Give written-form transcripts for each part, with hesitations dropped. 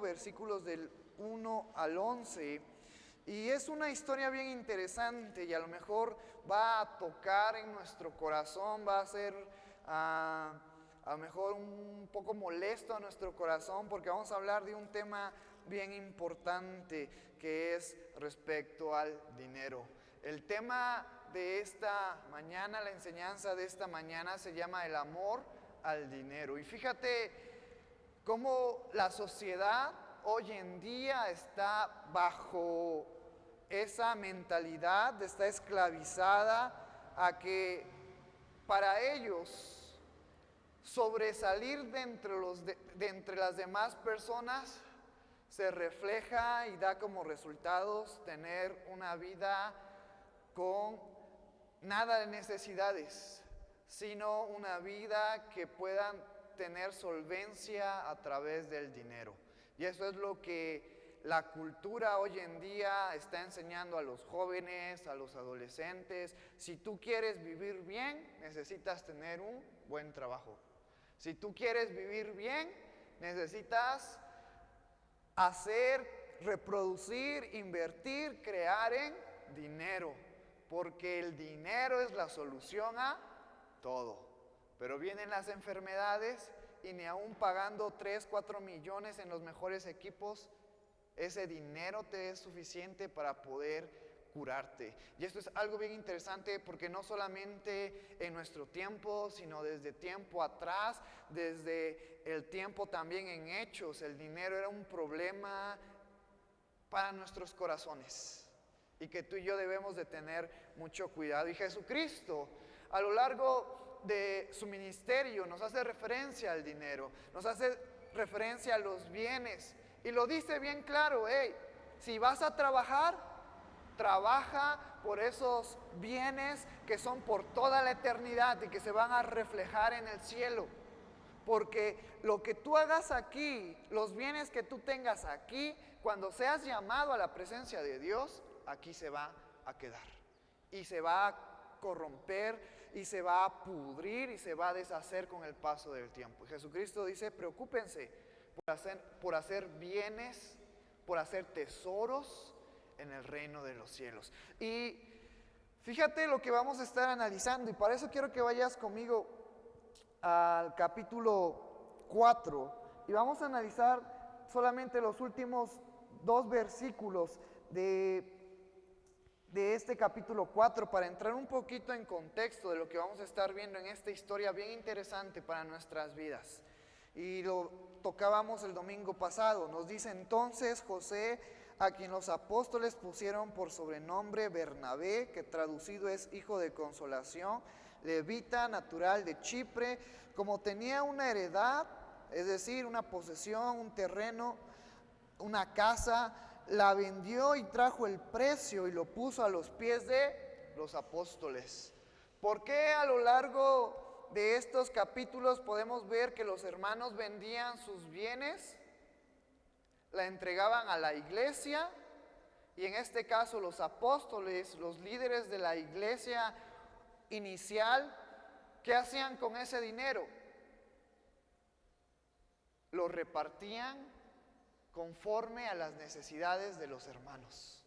capítulo, versículos del 1 al 11. Y es una historia bien interesante y a lo mejor va a tocar en nuestro corazón, va a ser a lo mejor un poco molesto a nuestro corazón, porque vamos a hablar de un tema bien importante que es respecto al dinero. El tema de esta mañana, la enseñanza de esta mañana se llama el amor al dinero. Y fíjate cómo la sociedad hoy en día está bajo esa mentalidad, está esclavizada a que para ellos sobresalir de entre las demás personas se refleja y da como resultados tener una vida con nada de necesidades, sino una vida que puedan tener solvencia a través del dinero. Y eso es lo que la cultura hoy en día está enseñando a los jóvenes, a los adolescentes. Si tú quieres vivir bien, necesitas tener un buen trabajo. Si tú quieres vivir bien, necesitas hacer, reproducir, invertir, crear en dinero. Porque el dinero es la solución a todo. Pero vienen las enfermedades y ni aún pagando 3, 4 millones en los mejores equipos, ese dinero te es suficiente para poder curarte. Y esto es algo bien interesante porque no solamente en nuestro tiempo, sino desde tiempo atrás, desde el tiempo también en Hechos, el dinero era un problema para nuestros corazones y que tú y yo debemos de tener mucho cuidado. Y Jesucristo, a lo largo de su ministerio, nos hace referencia al dinero, nos hace referencia a los bienes y lo dice bien claro: hey, si vas a trabajar, trabaja por esos bienes que son por toda la eternidad y que se van a reflejar en el cielo. Porque lo que tú hagas aquí, los bienes que tú tengas aquí, cuando seas llamado a la presencia de Dios, aquí se va a quedar. Y se va a corromper, y se va a pudrir, y se va a deshacer con el paso del tiempo. Y Jesucristo dice: preocúpense por hacer bienes, por hacer tesoros en el reino de los cielos. Y fíjate lo que vamos a estar analizando, y para eso quiero que vayas conmigo al capítulo 4 y vamos a analizar solamente los últimos 2 versículos de este capítulo 4 para entrar un poquito en contexto de lo que vamos a estar viendo en esta historia bien interesante para nuestras vidas. Y lo tocábamos el domingo pasado. Nos dice: entonces José, a quien los apóstoles pusieron por sobrenombre Bernabé, que traducido es hijo de consolación, levita, natural de Chipre, como tenía una heredad, es decir, una posesión, un terreno, una casa, la vendió y trajo el precio y lo puso a los pies de los apóstoles. ¿Por qué a lo largo de estos capítulos podemos ver que los hermanos vendían sus bienes, la entregaban a la iglesia? Y en este caso los apóstoles, los líderes de la iglesia inicial, ¿qué hacían con ese dinero? Lo repartían conforme a las necesidades de los hermanos.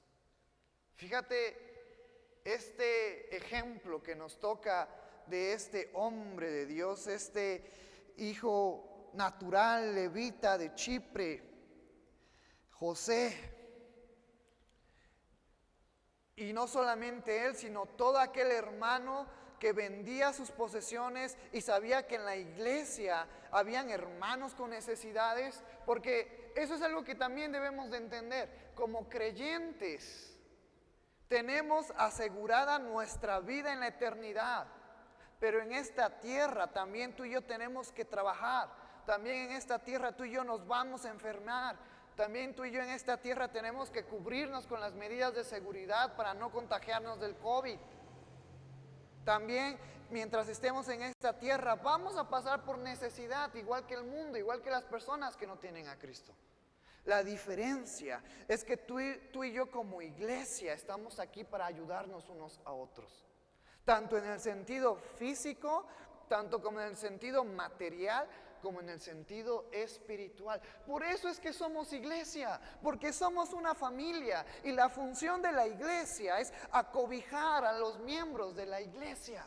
Fíjate este ejemplo que nos toca de este hombre de Dios, este hijo natural levita de Chipre, José. Y no solamente él, sino todo aquel hermano que vendía sus posesiones y sabía que en la iglesia habían hermanos con necesidades, porque eso es algo que también debemos de entender. Como creyentes tenemos asegurada nuestra vida en la eternidad, pero en esta tierra también tú y yo tenemos que trabajar. También en esta tierra tú y yo nos vamos a enfermar. También tú y yo en esta tierra tenemos que cubrirnos con las medidas de seguridad para no contagiarnos del COVID. También mientras estemos en esta tierra vamos a pasar por necesidad, igual que el mundo, igual que las personas que no tienen a Cristo. La diferencia es que tú y yo como iglesia estamos aquí para ayudarnos unos a otros. Tanto en el sentido físico, tanto como en el sentido material, como en el sentido espiritual. Por eso es que somos iglesia, porque somos una familia y la función de la iglesia es acobijar a los miembros de la iglesia.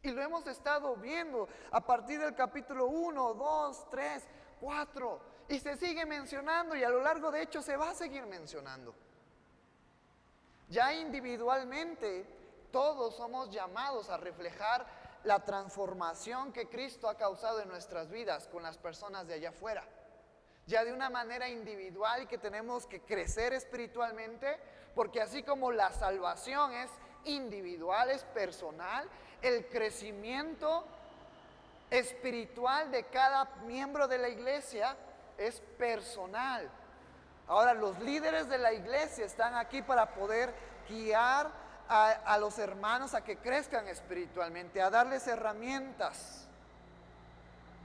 Y lo hemos estado viendo a partir del capítulo 1, 2, 3, 4 y se sigue mencionando y a lo largo de Hechos se va a seguir mencionando. Ya individualmente todos somos llamados a reflejar la transformación que Cristo ha causado en nuestras vidas con las personas de allá afuera. Ya de una manera individual y que tenemos que crecer espiritualmente, porque así como la salvación es individual, es personal, el crecimiento espiritual de cada miembro de la iglesia es personal. Ahora, los líderes de la iglesia están aquí para poder guiar a los hermanos a que crezcan espiritualmente, a darles herramientas.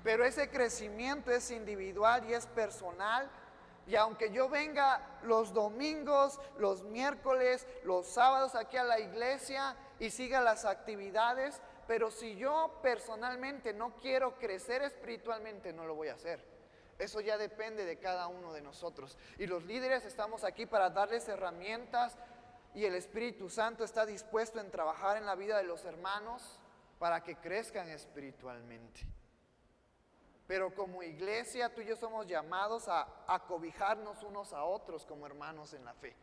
Pero ese crecimiento es individual y es personal. Y aunque yo venga los domingos, los miércoles, los sábados aquí a la iglesia y siga las actividades, pero si yo personalmente no quiero crecer espiritualmente, no lo voy a hacer. Eso ya depende de cada uno de nosotros. Y los líderes estamos aquí para darles herramientas y el Espíritu Santo está dispuesto en trabajar en la vida de los hermanos para que crezcan espiritualmente. Pero como iglesia, tú y yo somos llamados a acobijarnos unos a otros como hermanos en la fe.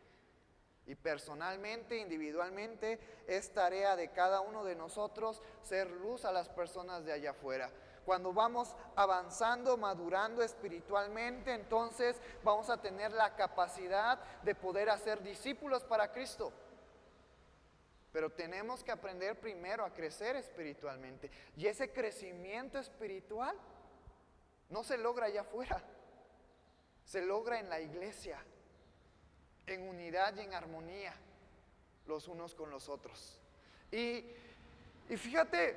Y personalmente, individualmente, es tarea de cada uno de nosotros ser luz a las personas de allá afuera. Cuando vamos avanzando, madurando espiritualmente, entonces vamos a tener la capacidad de poder hacer discípulos para Cristo. Pero tenemos que aprender primero a crecer espiritualmente. Y ese crecimiento espiritual no se logra allá afuera, se logra en la iglesia, en unidad y en armonía, los unos con los otros. Y fíjate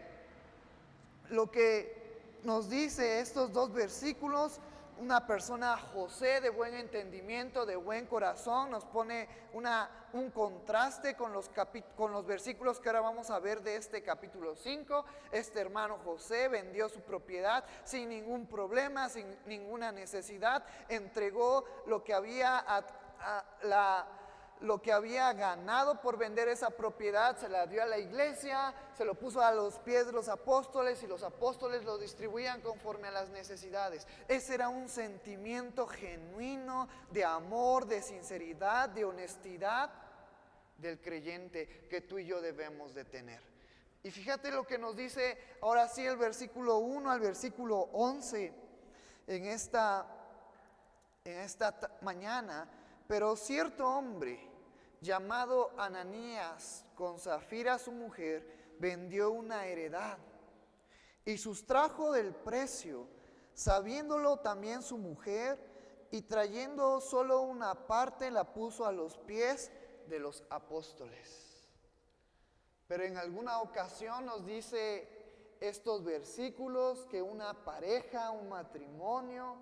lo que nos dice estos dos versículos. Una persona, José, de buen entendimiento, de buen corazón, nos pone un contraste con los versículos que ahora vamos a ver de este capítulo 5. Este hermano José vendió su propiedad sin ningún problema, sin ninguna necesidad. Entregó lo que había ganado por vender esa propiedad, se la dio a la iglesia, se lo puso a los pies de los apóstoles y los apóstoles lo distribuían conforme a las necesidades. Ese era un sentimiento genuino de amor, de sinceridad, de honestidad del creyente que tú y yo debemos de tener. Y fíjate lo que nos dice ahora sí el versículo 1 al versículo 11 en esta mañana. Pero cierto hombre llamado Ananías, con Zafira su mujer, vendió una heredad y sustrajo del precio, sabiéndolo también su mujer, y trayendo solo una parte la puso a los pies de los apóstoles. Pero en alguna ocasión nos dice estos versículos que una pareja, un matrimonio,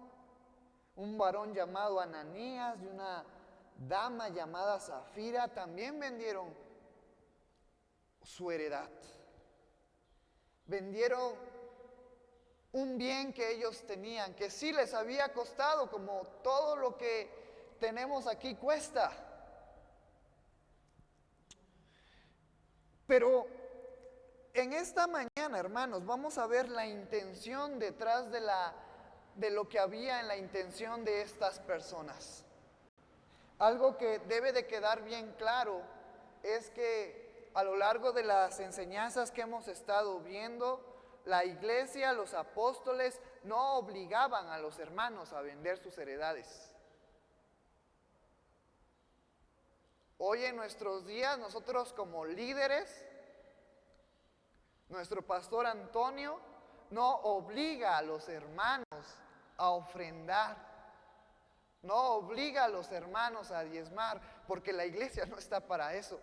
un varón llamado Ananías y una dama llamada Zafira también vendieron su heredad. Vendieron un bien que ellos tenían, que sí les había costado, como todo lo que tenemos aquí cuesta. Pero en esta mañana, hermanos, vamos a ver la intención detrás de lo que había en la intención de estas personas. Algo que debe de quedar bien claro es que a lo largo de las enseñanzas que hemos estado viendo, la iglesia, los apóstoles no obligaban a los hermanos a vender sus heredades. Hoy en nuestros días, nosotros como líderes, nuestro pastor Antonio no obliga a los hermanos a ofrendar. No obliga a los hermanos a diezmar, porque la iglesia no está para eso.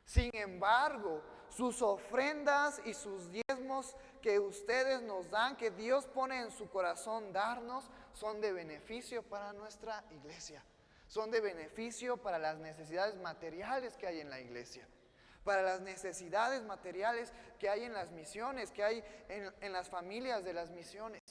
Sin embargo, sus ofrendas y sus diezmos que ustedes nos dan, que Dios pone en su corazón darnos, son de beneficio para nuestra iglesia. Son de beneficio para las necesidades materiales que hay en la iglesia. para las necesidades materiales que hay en las misiones, que hay en las familias de las misiones.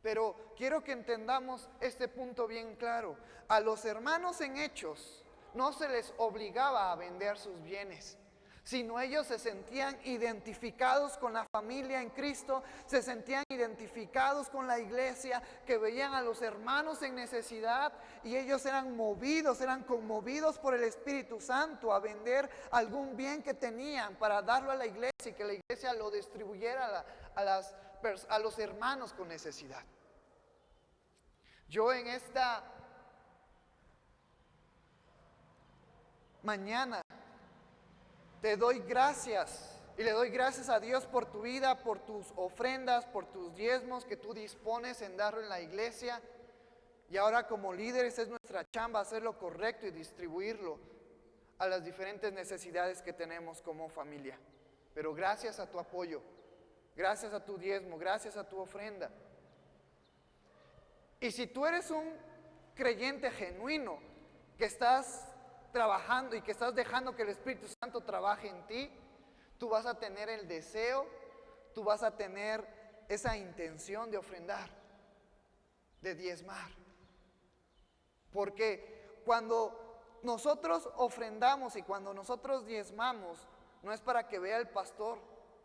Pero quiero que entendamos este punto bien claro. A los hermanos en Hechos no se les obligaba a vender sus bienes, sino ellos se sentían identificados con la familia en Cristo, se sentían identificados con la iglesia, que veían a los hermanos en necesidad y ellos eran movidos, eran conmovidos por el Espíritu Santo a vender algún bien que tenían para darlo a la iglesia y que la iglesia lo distribuyera a los hermanos con necesidad. Yo en esta mañana te doy gracias y le doy gracias a Dios por tu vida, por tus ofrendas, por tus diezmos que tú dispones en darlo en la iglesia. Y ahora como líderes es nuestra chamba hacer lo correcto y distribuirlo a las diferentes necesidades que tenemos como familia. Pero gracias a tu apoyo, gracias a tu diezmo, gracias a tu ofrenda. Y si tú eres un creyente genuino que estás trabajando y que estás dejando que el Espíritu Santo trabaje en ti, tú vas a tener el deseo, tú vas a tener esa intención de ofrendar, de diezmar. Porque cuando nosotros ofrendamos y cuando nosotros diezmamos, no es para que vea el pastor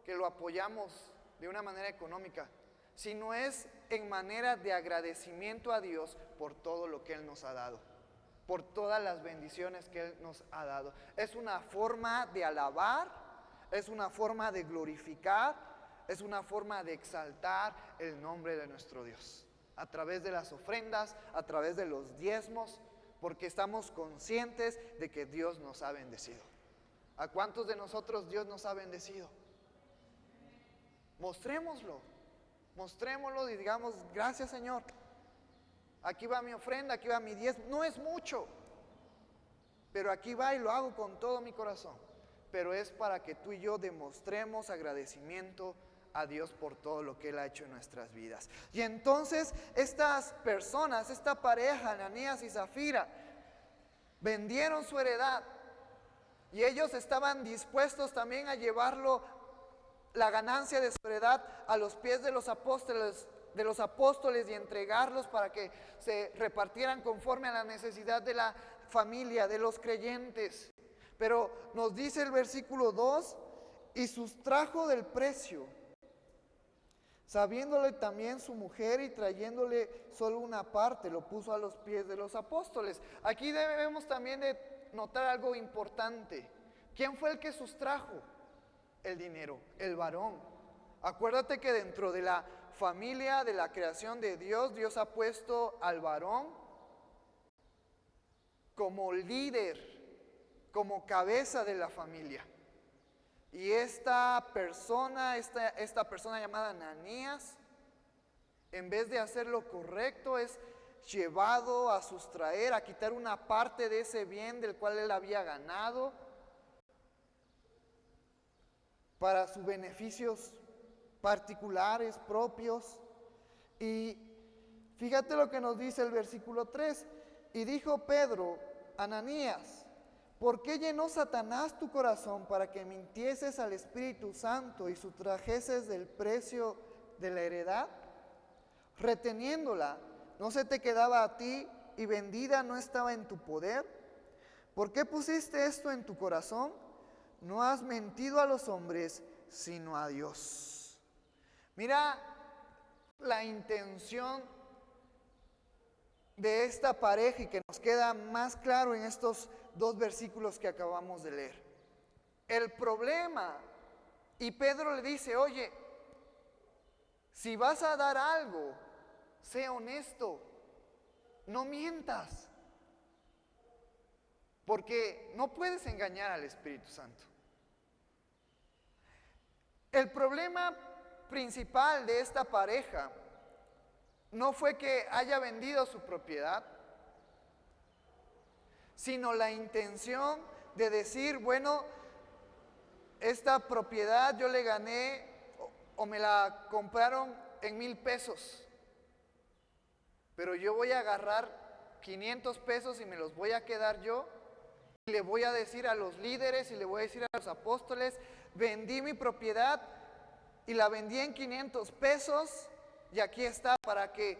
que lo apoyamos de una manera económica, sino es en manera de agradecimiento a Dios por todo lo que Él nos ha dado, por todas las bendiciones que Él nos ha dado. Es una forma de alabar, es una forma de glorificar, es una forma de exaltar el nombre de nuestro Dios, a través de las ofrendas, a través de los diezmos, porque estamos conscientes de que Dios nos ha bendecido. ¿A cuántos de nosotros Dios nos ha bendecido? Mostrémoslo y digamos, gracias Señor. Aquí va mi ofrenda, aquí va mi diezmo. No es mucho, pero aquí va y lo hago con todo mi corazón. Pero es para que tú y yo demostremos agradecimiento a Dios por todo lo que Él ha hecho en nuestras vidas. Y entonces estas personas, esta pareja, Ananías y Zafira, vendieron su heredad. Y ellos estaban dispuestos también a llevarlo, la ganancia de su heredad, a los pies de los apóstoles y entregarlos para que se repartieran conforme a la necesidad de la familia, de los creyentes. Pero nos dice el versículo 2, y sustrajo del precio, sabiéndole también su mujer y trayéndole solo una parte, lo puso a los pies de los apóstoles. Aquí debemos también de notar algo importante. ¿Quién fue el que sustrajo el dinero? El varón. Acuérdate que dentro de la familia, de la creación de Dios, Dios ha puesto al varón como líder, como cabeza de la familia. Y esta persona llamada Ananías, en vez de hacer lo correcto, es llevado a sustraer, a quitar una parte de ese bien del cual él había ganado para sus beneficios particulares, propios. Y fíjate lo que nos dice el versículo 3. Y dijo Pedro, Ananías, ¿por qué llenó Satanás tu corazón para que mintieses al Espíritu Santo y sustrajeses del precio de la heredad? Reteniéndola, ¿no se te quedaba a ti y vendida no estaba en tu poder? ¿Por qué pusiste esto en tu corazón? No has mentido a los hombres, sino a Dios. Mira la intención de esta pareja y que nos queda más claro en estos dos versículos que acabamos de leer. El problema, y Pedro le dice, oye, si vas a dar algo, sé honesto, no mientas, porque no puedes engañar al Espíritu Santo. El problema principal de esta pareja no fue que haya vendido su propiedad, sino la intención de decir, bueno, esta propiedad yo le gané o me la compraron en 1,000 pesos, pero yo voy a agarrar 500 pesos y me los voy a quedar yo Le voy a decir a los líderes y le voy a decir a los apóstoles, vendí mi propiedad y la vendí en 500 pesos y aquí está para que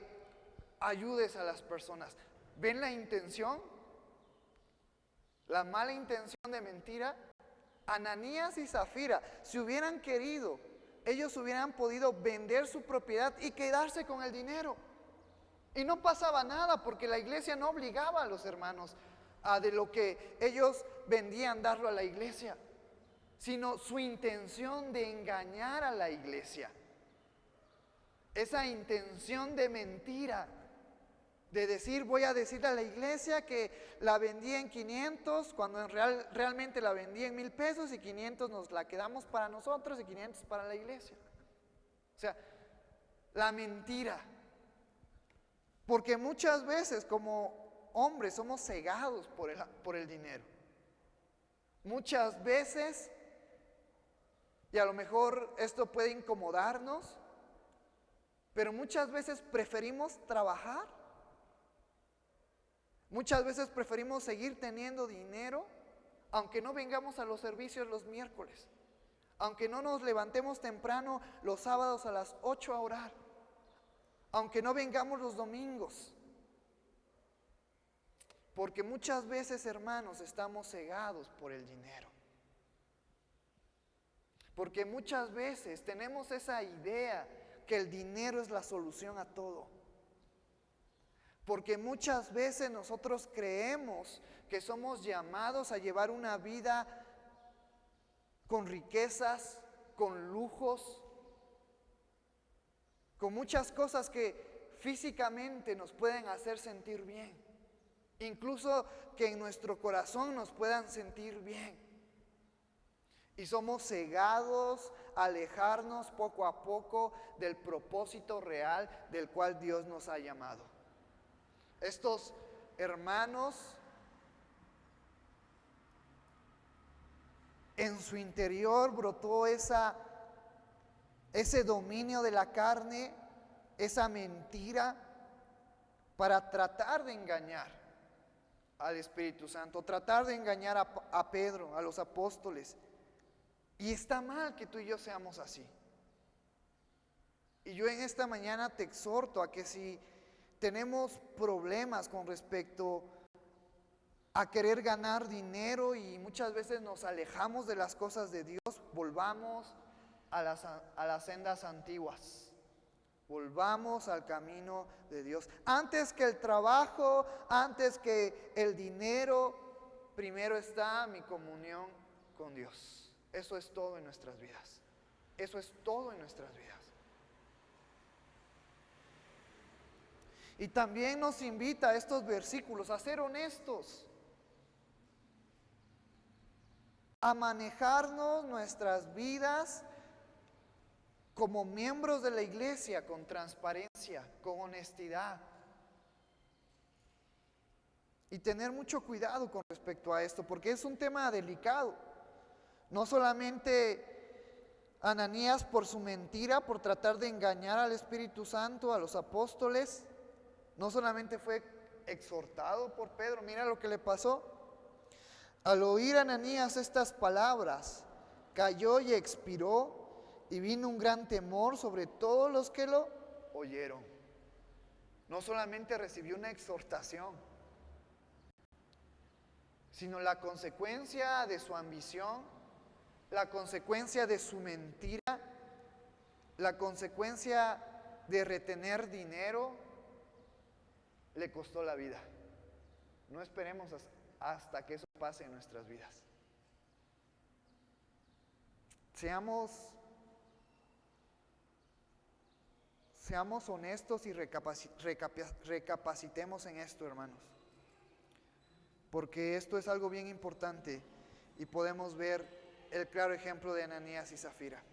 ayudes a las personas. ¿Ven la intención? La mala intención de mentira. Ananías y Zafira, si hubieran querido, ellos hubieran podido vender su propiedad y quedarse con el dinero. Y no pasaba nada porque la iglesia no obligaba a los hermanos a de lo que ellos vendían darlo a la iglesia, sino su intención de engañar a la iglesia. Esa intención de mentira, de decir, voy a decirle a la iglesia que la vendí en 500, cuando realmente la vendí en 1000 pesos y 500 nos la quedamos para nosotros y 500 para la iglesia. O sea, la mentira. Porque muchas veces como hombres somos cegados por el dinero. Muchas veces, y a lo mejor esto puede incomodarnos, pero muchas veces preferimos trabajar. Muchas veces preferimos seguir teniendo dinero, aunque no vengamos a los servicios los miércoles, aunque no nos levantemos temprano los sábados a las 8 a orar, aunque no vengamos los domingos. Porque muchas veces, hermanos, estamos cegados por el dinero. Porque muchas veces tenemos esa idea que el dinero es la solución a todo. Porque muchas veces nosotros creemos que somos llamados a llevar una vida con riquezas, con lujos, con muchas cosas que físicamente nos pueden hacer sentir bien. Incluso que en nuestro corazón nos puedan sentir bien. Y somos cegados a alejarnos poco a poco del propósito real del cual Dios nos ha llamado. Estos hermanos, en su interior brotó ese dominio de la carne, esa mentira, para tratar de engañar al Espíritu Santo, tratar de engañar a Pedro, a los apóstoles. Y está mal que tú y yo seamos así. Y yo en esta mañana te exhorto a que si tenemos problemas con respecto a querer ganar dinero y muchas veces nos alejamos de las cosas de Dios, volvamos a las sendas antiguas. Volvamos al camino de Dios. Antes que el trabajo, antes que el dinero, primero está mi comunión con Dios. Eso es todo en nuestras vidas. Eso es todo en nuestras vidas. Y también nos invita a estos versículos a ser honestos, a manejarnos nuestras vidas como miembros de la iglesia con transparencia, con honestidad. Y tener mucho cuidado con respecto a esto, porque es un tema delicado. No solamente Ananías por su mentira, por tratar de engañar al Espíritu Santo, a los apóstoles, no solamente fue exhortado por Pedro, mira lo que le pasó. Al oír Ananías estas palabras, cayó y expiró, y vino un gran temor sobre todos los que lo oyeron. No solamente recibió una exhortación, sino la consecuencia de su ambición, la consecuencia de su mentira, la consecuencia de retener dinero, le costó la vida. No esperemos hasta que eso pase en nuestras vidas. Seamos honestos y recapacitemos en esto, hermanos. Porque esto es algo bien importante y podemos ver el claro ejemplo de Ananías y Zafira.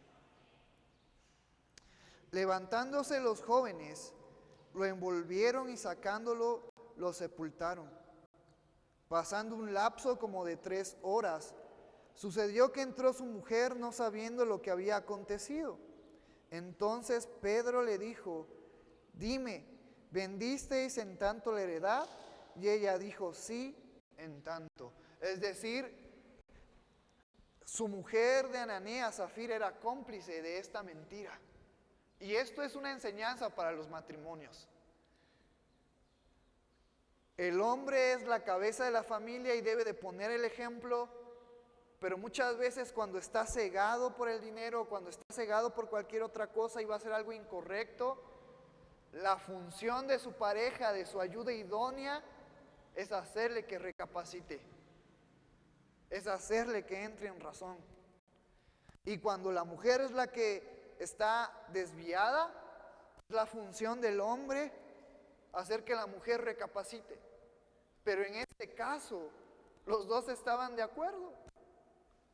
Levantándose los jóvenes, lo envolvieron y sacándolo, lo sepultaron. Pasando un lapso como de 3 horas, sucedió que entró su mujer no sabiendo lo que había acontecido. Entonces Pedro le dijo: dime, ¿vendisteis en tanto la heredad? Y ella dijo: sí, en tanto. Es decir, su mujer de Ananías, Zafira, era cómplice de esta mentira. Y esto es una enseñanza para los matrimonios. El hombre es la cabeza de la familia y debe de poner el ejemplo, pero muchas veces cuando está cegado por el dinero, cuando está cegado por cualquier otra cosa y va a hacer algo incorrecto, la función de su pareja, de su ayuda idónea, es hacerle que recapacite, es hacerle que entre en razón. Y cuando la mujer es la que está desviada, es la función del hombre hacer que la mujer recapacite. Pero en este caso, los dos estaban de acuerdo.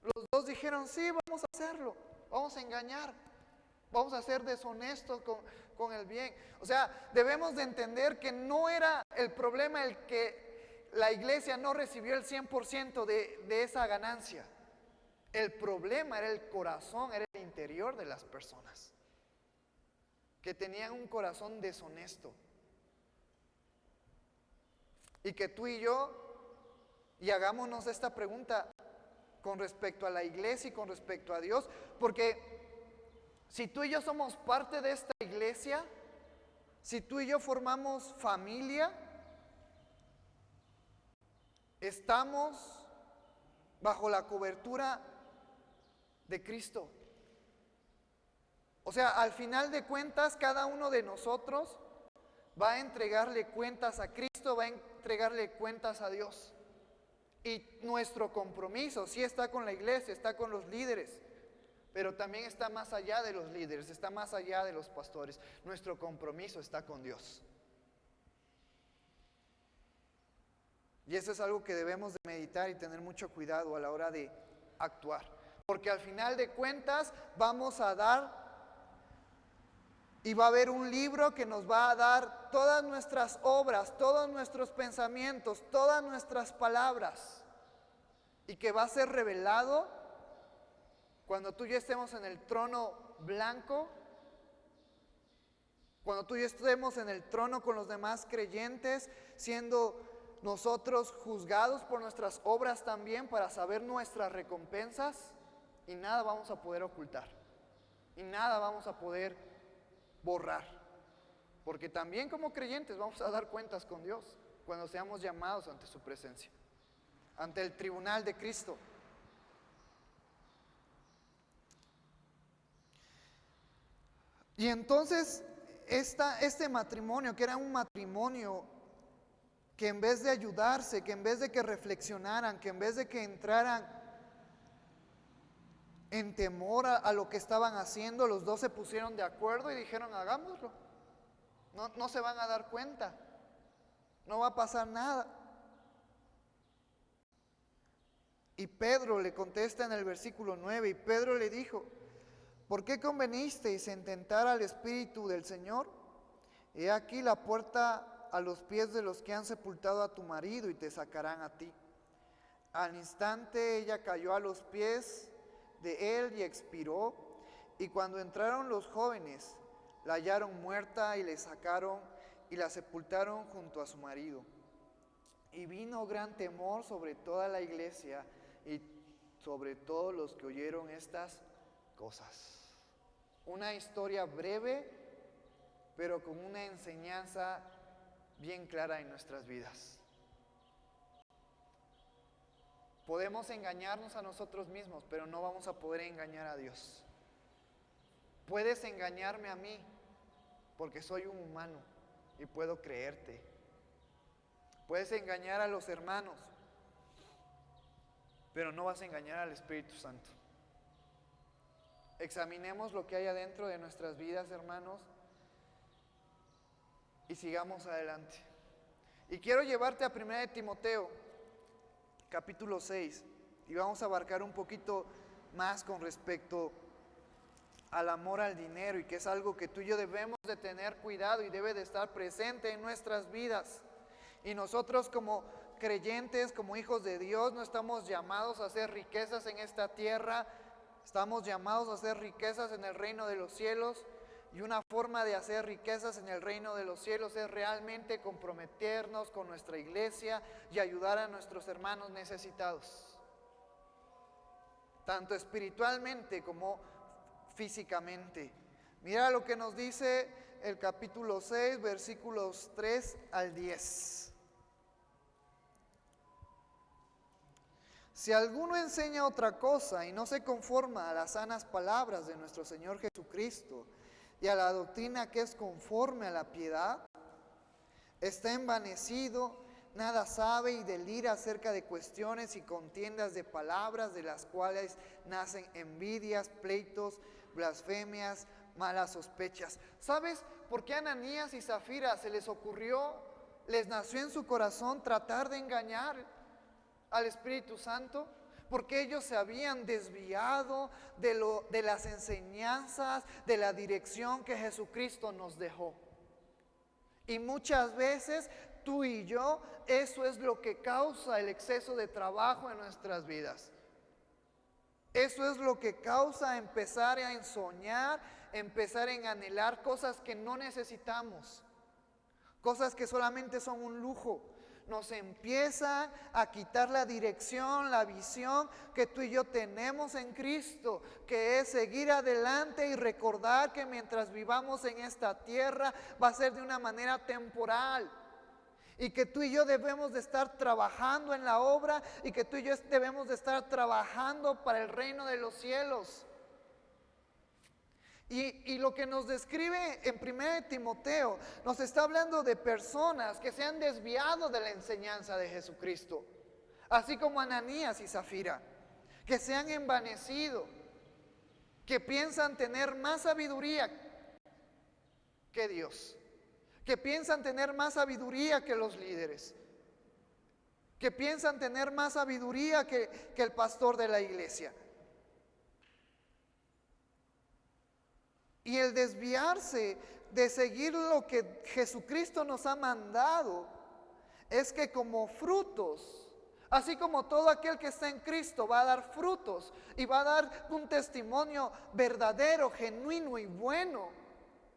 Los dos dijeron, sí, vamos a hacerlo, vamos a engañar, vamos a ser deshonestos con el bien. O sea, debemos de entender que no era el problema el que la iglesia no recibió el 100% de esa ganancia. El problema era el corazón, era el interior de las personas, que tenían un corazón deshonesto. Y que tú y yo, y hagámonos esta pregunta con respecto a la iglesia y con respecto a Dios, porque si tú y yo somos parte de esta iglesia, si tú y yo formamos familia, estamos bajo la cobertura de Cristo. O sea, al final de cuentas, cada uno de nosotros va a entregarle cuentas a Cristo, va a entregarle cuentas a Dios. Y nuestro compromiso sí está con la iglesia, está con los líderes, pero también está más allá de los líderes, está más allá de los pastores. Nuestro compromiso está con Dios. Y eso es algo que debemos de meditar y tener mucho cuidado a la hora de actuar. Porque al final de cuentas vamos a dar y va a haber un libro que nos va a dar todas nuestras obras, todos nuestros pensamientos, todas nuestras palabras. Y que va a ser revelado cuando tú y yo estemos en el trono blanco, cuando tú y yo estemos en el trono con los demás creyentes, siendo nosotros juzgados por nuestras obras también para saber nuestras recompensas, y nada vamos a poder ocultar, y nada vamos a poder borrar, porque también como creyentes vamos a dar cuentas con Dios cuando seamos llamados ante su presencia, ante el tribunal de Cristo. Y entonces este matrimonio, que era un matrimonio que en vez de ayudarse, que en vez de que reflexionaran, que en vez de que entraran en temor a lo que estaban haciendo, los dos se pusieron de acuerdo y dijeron, hagámoslo. No se van a dar cuenta, no va a pasar nada. Y Pedro le contesta en el versículo 9, y Pedro le dijo, ¿por qué convenisteis en tentar al Espíritu del Señor? He aquí la puerta a los pies de los que han sepultado a tu marido y te sacarán a ti. Al instante ella cayó a los pies de él y expiró, y cuando entraron los jóvenes, la hallaron muerta y le sacaron y la sepultaron junto a su marido. Y vino gran temor sobre toda la iglesia y sobre todos los que oyeron estas cosas. Una historia breve, pero con una enseñanza bien clara en nuestras vidas. Podemos engañarnos a nosotros mismos, pero no vamos a poder engañar a Dios. Puedes engañarme a mí, porque soy un humano y puedo creerte. Puedes engañar a los hermanos, pero no vas a engañar al Espíritu Santo. Examinemos lo que hay adentro de nuestras vidas, hermanos, y sigamos adelante. Y quiero llevarte a 1 de Timoteo, capítulo 6, y vamos a abarcar un poquito más con respecto al amor al dinero, y que es algo que tú y yo debemos de tener cuidado y debe de estar presente en nuestras vidas. Y nosotros como creyentes, como hijos de Dios, no estamos llamados a hacer riquezas en esta tierra, estamos llamados a hacer riquezas en el reino de los cielos. Y una forma de hacer riquezas en el reino de los cielos es realmente comprometernos con nuestra iglesia y ayudar a nuestros hermanos necesitados, tanto espiritualmente como físicamente. Mira lo que nos dice el capítulo 6, versículos 3 al 10. Si alguno enseña otra cosa y no se conforma a las sanas palabras de nuestro Señor Jesucristo y a la doctrina que es conforme a la piedad, está envanecido, nada sabe y delira acerca de cuestiones y contiendas de palabras, de las cuales nacen envidias, pleitos, blasfemias, malas sospechas. ¿Sabes por qué a Ananías y Zafira les nació en su corazón tratar de engañar al Espíritu Santo? Porque ellos se habían desviado de las enseñanzas, de la dirección que Jesucristo nos dejó. Y muchas veces tú y yo, eso es lo que causa el exceso de trabajo en nuestras vidas. Eso es lo que causa empezar a ensoñar, empezar a anhelar cosas que no necesitamos, cosas que solamente son un lujo. Nos empieza a quitar la dirección, la visión que tú y yo tenemos en Cristo, que es seguir adelante y recordar que mientras vivamos en esta tierra va a ser de una manera temporal. Y que tú y yo debemos de estar trabajando en la obra y que tú y yo debemos de estar trabajando para el reino de los cielos. Y lo que nos describe en 1 Timoteo, nos está hablando de personas que se han desviado de la enseñanza de Jesucristo, así como Ananías y Zafira, que se han envanecido, que piensan tener más sabiduría que Dios, que piensan tener más sabiduría que los líderes, que piensan tener más sabiduría que el pastor de la iglesia. Y el desviarse de seguir lo que Jesucristo nos ha mandado es que como frutos, así como todo aquel que está en Cristo va a dar frutos y va a dar un testimonio verdadero, genuino y bueno,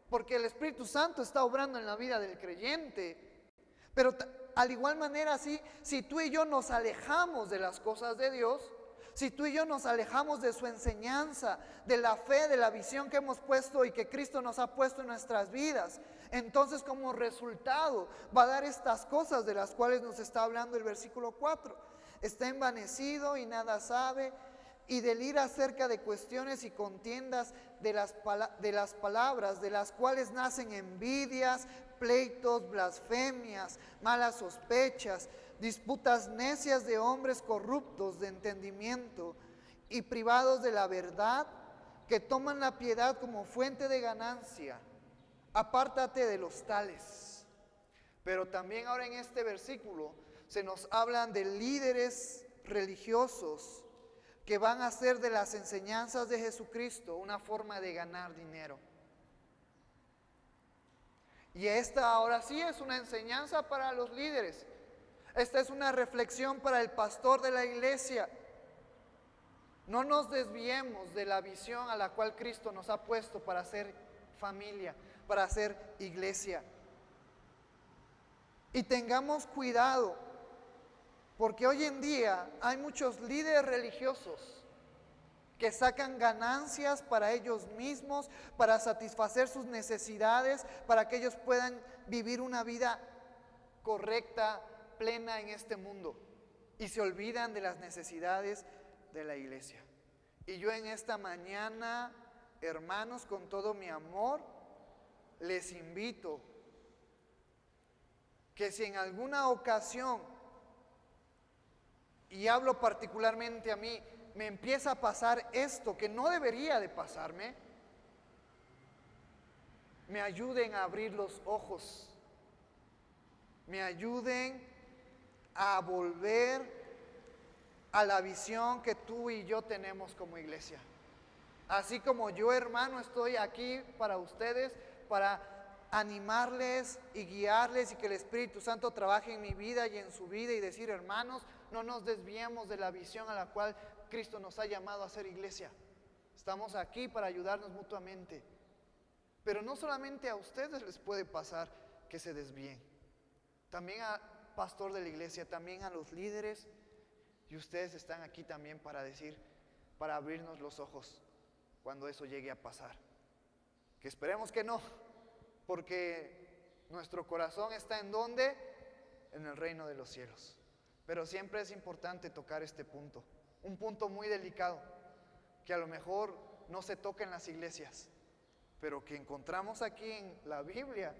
porque el Espíritu Santo está obrando en la vida del creyente. Pero al igual manera, si tú y yo nos alejamos de las cosas de Dios, si tú y yo nos alejamos de su enseñanza, de la fe, de la visión que hemos puesto y que Cristo nos ha puesto en nuestras vidas, entonces como resultado va a dar estas cosas de las cuales nos está hablando el versículo 4. Está envanecido y nada sabe y delira acerca de cuestiones y contiendas de las palabras, de las cuales nacen envidias, pleitos, blasfemias, malas sospechas, disputas necias de hombres corruptos de entendimiento y privados de la verdad, que toman la piedad como fuente de ganancia. Apártate de los tales. Pero también ahora en este versículo se nos hablan de líderes religiosos que van a hacer de las enseñanzas de Jesucristo una forma de ganar dinero. Y esta ahora sí es una enseñanza para los líderes. Esta es una reflexión para el pastor de la iglesia. No nos desviemos de la visión a la cual Cristo nos ha puesto para ser familia, para ser iglesia. Y tengamos cuidado, porque hoy en día hay muchos líderes religiosos que sacan ganancias para ellos mismos, para satisfacer sus necesidades, para que ellos puedan vivir una vida correcta, plena en este mundo, y se olvidan de las necesidades de la iglesia. Y yo en esta mañana, hermanos, con todo mi amor, les invito que si en alguna ocasión, y hablo particularmente a mí, me empieza a pasar esto que no debería de pasarme, me ayuden a abrir los ojos, me ayuden a volver a la visión que tú y yo tenemos como iglesia. Así como yo, hermano, estoy aquí para ustedes, para animarles y guiarles y que el Espíritu Santo trabaje en mi vida y en su vida y decir, hermanos, no nos desviemos de la visión a la cual Cristo nos ha llamado a ser iglesia. Estamos aquí para ayudarnos mutuamente. Pero no solamente a ustedes les puede pasar que se desvíen, también al pastor de la iglesia, también a los líderes, y ustedes están aquí también para decir, para abrirnos los ojos cuando eso llegue a pasar. Que esperemos que no, porque nuestro corazón está ¿en dónde? En el reino de los cielos. Pero siempre es importante tocar este punto, un punto muy delicado, que a lo mejor no se toca en las iglesias, pero que encontramos aquí en la Biblia,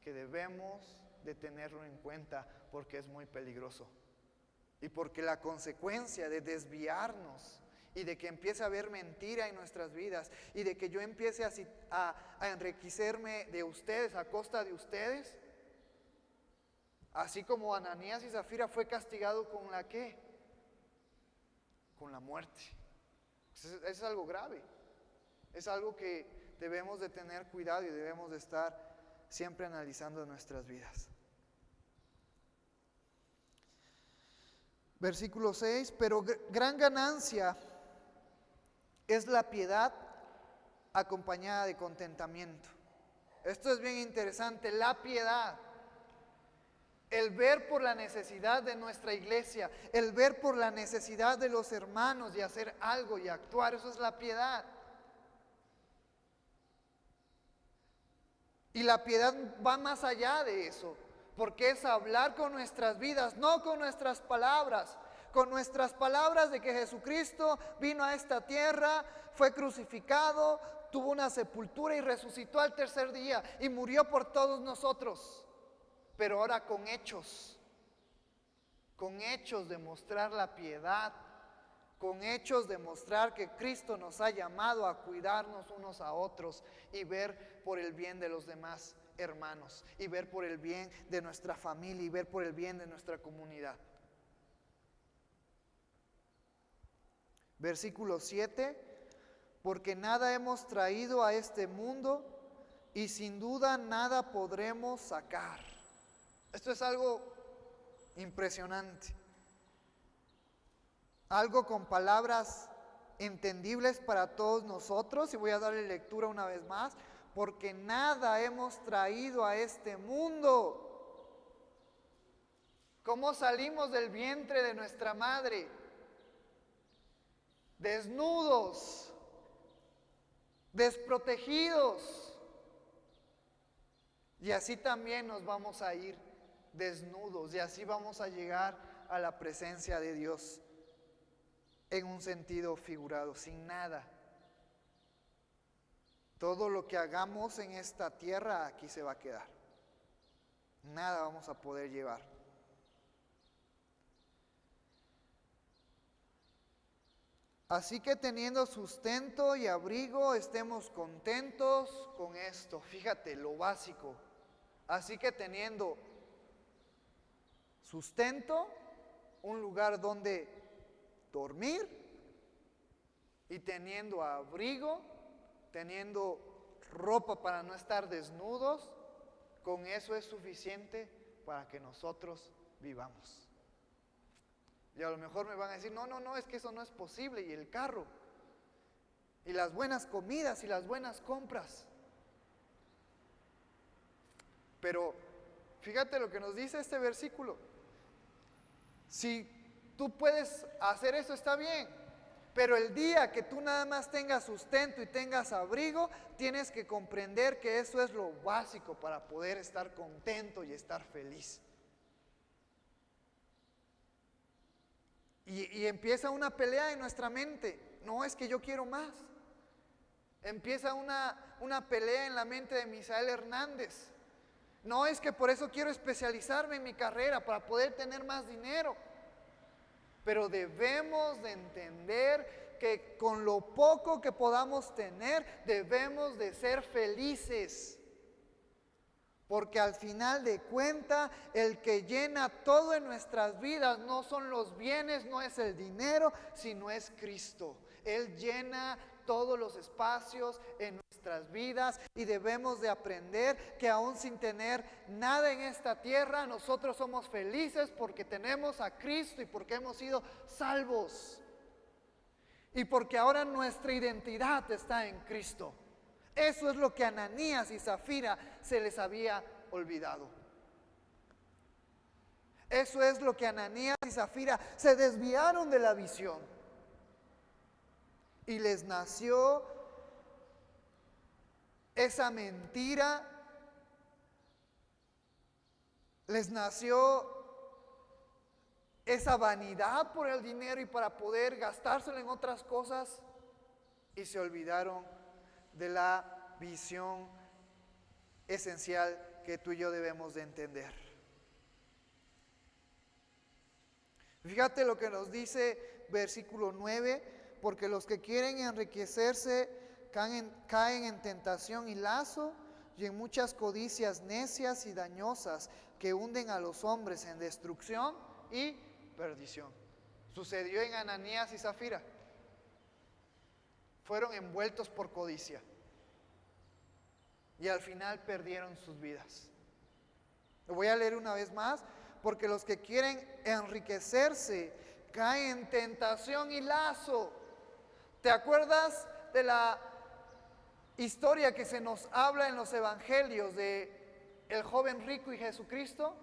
que debemos de tenerlo en cuenta porque es muy peligroso. Y porque la consecuencia de desviarnos y de que empiece a haber mentira en nuestras vidas y de que yo empiece a enriquecerme de ustedes a costa de ustedes, así como Ananías y Zafira fue castigado con la ¿qué? Con la muerte. Eso es algo grave. Es algo que debemos de tener cuidado y debemos de estar siempre analizando nuestras vidas. Versículo 6, pero gran ganancia es la piedad acompañada de contentamiento. Esto es bien interesante, la piedad. El ver por la necesidad de nuestra iglesia, el ver por la necesidad de los hermanos y hacer algo y actuar, eso es la piedad. Y la piedad va más allá de eso, porque es hablar con nuestras vidas, no con nuestras palabras de que Jesucristo vino a esta tierra, fue crucificado, tuvo una sepultura y resucitó al tercer día y murió por todos nosotros. Pero ahora con hechos de mostrar la piedad, con hechos de mostrar que Cristo nos ha llamado a cuidarnos unos a otros y ver por el bien de los demás hermanos, y ver por el bien de nuestra familia, y ver por el bien de nuestra comunidad. Versículo 7, porque nada hemos traído a este mundo y sin duda nada podremos sacar. Esto es algo impresionante. Algo con palabras entendibles para todos nosotros, y voy a darle lectura una vez más, porque nada hemos traído a este mundo. ¿Cómo salimos del vientre de nuestra madre? Desnudos, desprotegidos. Y así también nos vamos a ir desnudos, y así vamos a llegar a la presencia de Dios en un sentido figurado, sin nada. Todo lo que hagamos en esta tierra aquí se va a quedar. Nada vamos a poder llevar. Así que teniendo sustento y abrigo, estemos contentos con esto. Fíjate, lo básico. Así que teniendo sustento, un lugar donde dormir, y teniendo abrigo, teniendo ropa para no estar desnudos, con eso es suficiente para que nosotros vivamos. Y a lo mejor me van a decir, no, es que eso no es posible, y el carro, y las buenas comidas, y las buenas compras. Pero fíjate lo que nos dice este versículo. Si tú puedes hacer eso, está bien, pero el día que tú nada más tengas sustento y tengas abrigo, tienes que comprender que eso es lo básico para poder estar contento y estar feliz. Y empieza una pelea en nuestra mente. No, es que yo quiero más. Empieza una pelea en la mente de Misael Hernández. No, es que por eso quiero especializarme en mi carrera, para poder tener más dinero. Pero debemos de entender que con lo poco que podamos tener, debemos de ser felices. Porque al final de cuentas, el que llena todo en nuestras vidas no son los bienes, no es el dinero, sino es Cristo. Él llena todos los espacios en nuestras vidas, y debemos de aprender que aún sin tener nada en esta tierra, nosotros somos felices porque tenemos a Cristo y porque hemos sido salvos. Y porque ahora nuestra identidad está en Cristo. Eso es lo que a Ananías y Zafira se les había olvidado. Eso es lo que Ananías y Zafira se desviaron de la visión. Y les nació esa mentira, les nació esa vanidad por el dinero y para poder gastárselo en otras cosas, y se olvidaron de la visión esencial que tú y yo debemos de entender. Fíjate lo que nos dice versículo 9, porque los que quieren enriquecerse caen en tentación y lazo y en muchas codicias necias y dañosas que hunden a los hombres en destrucción y perdición. Sucedió en Ananías y Zafira. Fueron envueltos por codicia y al final perdieron sus vidas. Lo voy a leer una vez más. Porque los que quieren enriquecerse caen en tentación y lazo. ¿Te acuerdas de la historia que se nos habla en los evangelios de el joven rico y Jesucristo?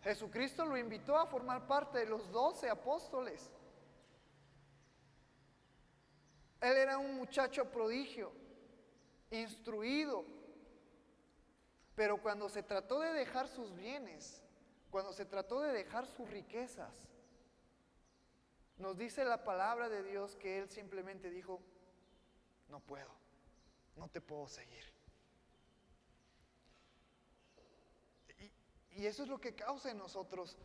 Jesucristo lo invitó a formar parte de los 12 apóstoles. Él era un muchacho prodigio, instruido, pero cuando se trató de dejar sus bienes, cuando se trató de dejar sus riquezas, nos dice la palabra de Dios que él simplemente dijo: no puedo, no te puedo seguir. Y eso es lo que causa en nosotros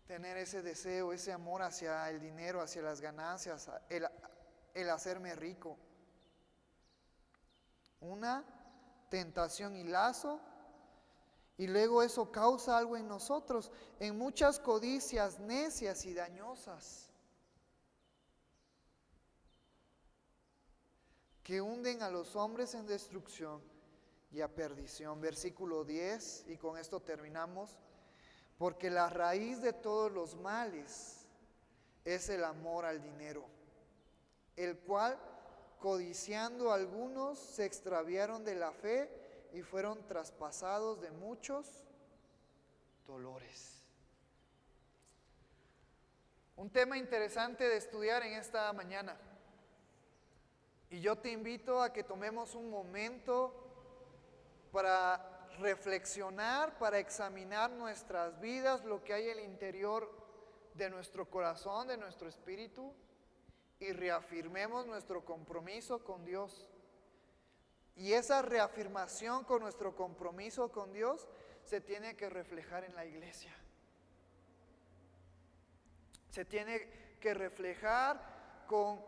tener ese deseo, ese amor hacia el dinero, hacia las ganancias, el hacerme rico. Una tentación y lazo. Y luego eso causa algo en nosotros, en muchas codicias necias y dañosas que hunden a los hombres en destrucción y a perdición. Versículo 10, y con esto terminamos. Porque la raíz de todos los males es el amor al dinero, el cual, codiciando algunos, se extraviaron de la fe y fueron traspasados de muchos dolores. Un tema interesante de estudiar en esta mañana. Y yo te invito a que tomemos un momento para reflexionar, para examinar nuestras vidas, lo que hay en el interior de nuestro corazón, de nuestro espíritu, y reafirmemos nuestro compromiso con Dios. Y esa reafirmación con nuestro compromiso con Dios se tiene que reflejar en la iglesia. Se tiene que reflejar con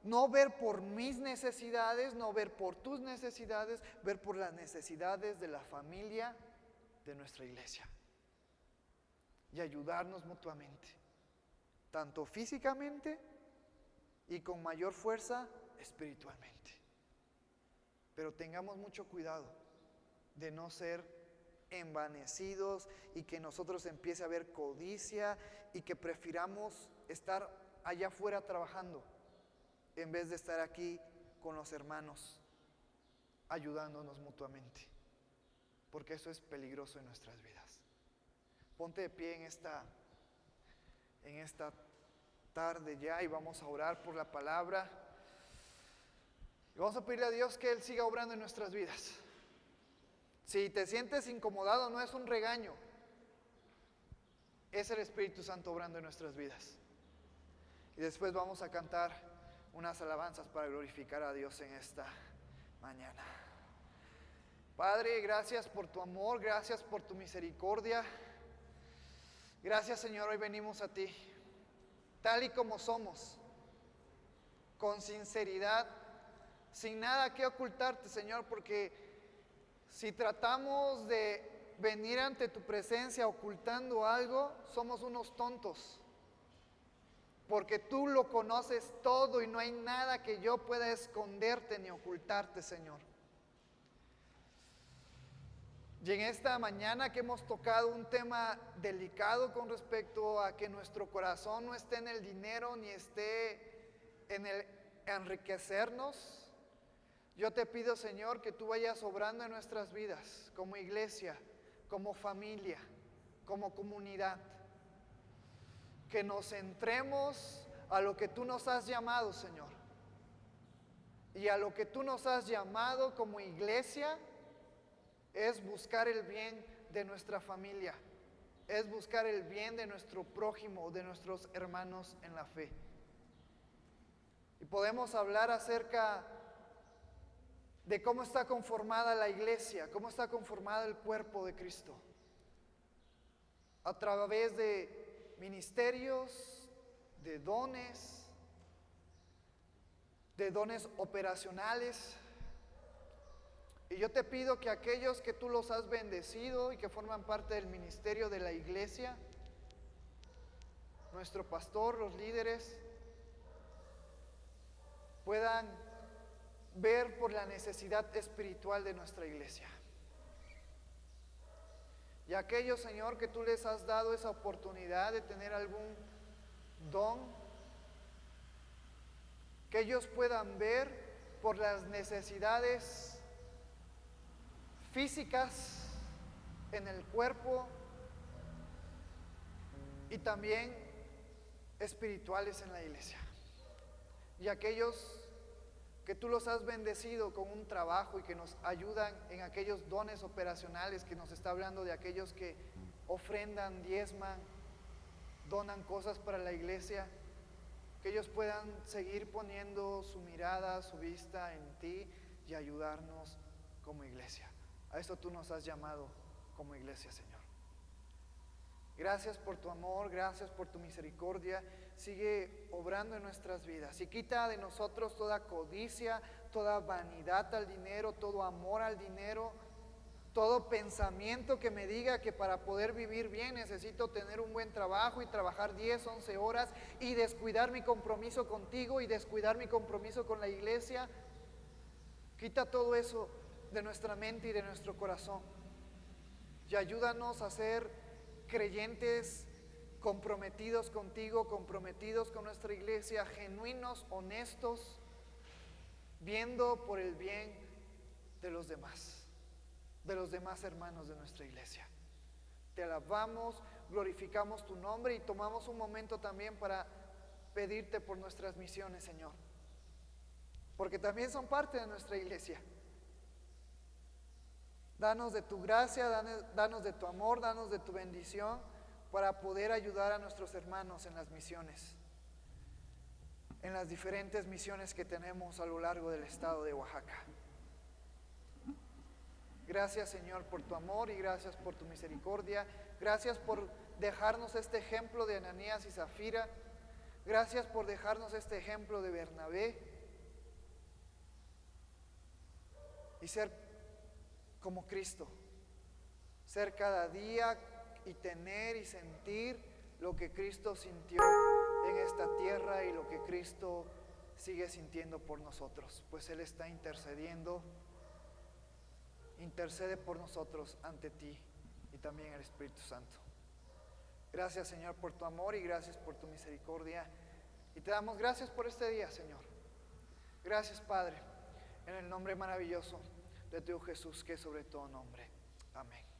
no ver por mis necesidades, no ver por tus necesidades, ver por las necesidades de la familia de nuestra iglesia. Y ayudarnos mutuamente, tanto físicamente y con mayor fuerza espiritualmente. Pero tengamos mucho cuidado de no ser envanecidos y que nosotros empiece a haber codicia y que prefiramos estar allá afuera trabajando en vez de estar aquí con los hermanos ayudándonos mutuamente, porque eso es peligroso en nuestras vidas. Ponte de pie en esta tarde ya y vamos a orar por la palabra. Y vamos a pedirle a Dios que Él siga obrando en nuestras vidas. Si te sientes incomodado, no es un regaño. Es el Espíritu Santo obrando en nuestras vidas. Y después vamos a cantar unas alabanzas para glorificar a Dios en esta mañana. Padre, gracias por tu amor, gracias por tu misericordia. Gracias, Señor, hoy venimos a ti, tal y como somos, con sinceridad, sin nada que ocultarte, Señor, porque si tratamos de venir ante tu presencia ocultando algo, somos unos tontos, porque tú lo conoces todo y no hay nada que yo pueda esconderte ni ocultarte, Señor. Y en esta mañana que hemos tocado un tema delicado con respecto a que nuestro corazón no esté en el dinero ni esté en el enriquecernos, Yo te pido, Señor, que tú vayas obrando en nuestras vidas, como iglesia, como familia, como comunidad. Que nos centremos a lo que tú nos has llamado, Señor. Y a lo que tú nos has llamado como iglesia es buscar el bien de nuestra familia, es buscar el bien de nuestro prójimo, de nuestros hermanos en la fe. Y podemos hablar acerca de cómo está conformada la iglesia, cómo está conformado el cuerpo de Cristo. A través de ministerios, de dones operacionales. Y yo te pido que aquellos que tú los has bendecido y que forman parte del ministerio de la iglesia, nuestro pastor, los líderes, puedan ver por la necesidad espiritual de nuestra iglesia. Y aquellos, Señor, que tú les has dado esa oportunidad de tener algún don, que ellos puedan ver por las necesidades físicas en el cuerpo y también espirituales en la iglesia. Y aquellos que tú los has bendecido con un trabajo y que nos ayudan en aquellos dones operacionales, que nos está hablando de aquellos que ofrendan, diezman, donan cosas para la iglesia, que ellos puedan seguir poniendo su mirada, su vista en ti y ayudarnos como iglesia. A esto tú nos has llamado como iglesia, Señor. Gracias por tu amor, gracias por tu misericordia. Sigue obrando en nuestras vidas y quita de nosotros toda codicia, toda vanidad al dinero, todo amor al dinero, todo pensamiento que me diga que para poder vivir bien necesito tener un buen trabajo y trabajar 10, 11 horas y descuidar mi compromiso contigo y descuidar mi compromiso con la iglesia. Quita todo eso de nuestra mente y de nuestro corazón y ayúdanos a ser creyentes comprometidos contigo, comprometidos con nuestra iglesia, genuinos, honestos, viendo por el bien de los demás hermanos de nuestra iglesia. Te alabamos, glorificamos tu nombre y tomamos un momento también para pedirte por nuestras misiones, Señor, porque también son parte de nuestra iglesia. Danos de tu gracia, danos de tu amor, danos de tu bendición para poder ayudar a nuestros hermanos en las misiones, en las diferentes misiones que tenemos a lo largo del estado de Oaxaca. Gracias, Señor, por tu amor y gracias por tu misericordia. Gracias por dejarnos este ejemplo de Ananías y Zafira. Gracias por dejarnos este ejemplo de Bernabé y ser como Cristo, ser cada día y tener y sentir lo que Cristo sintió en esta tierra y lo que Cristo sigue sintiendo por nosotros, pues Él está intercede por nosotros ante ti y también el Espíritu Santo. Gracias, Señor, por tu amor y gracias por tu misericordia y te damos gracias por este día, Señor. Gracias, Padre, en el nombre maravilloso de tu Jesús, que es sobre todo nombre. Amén.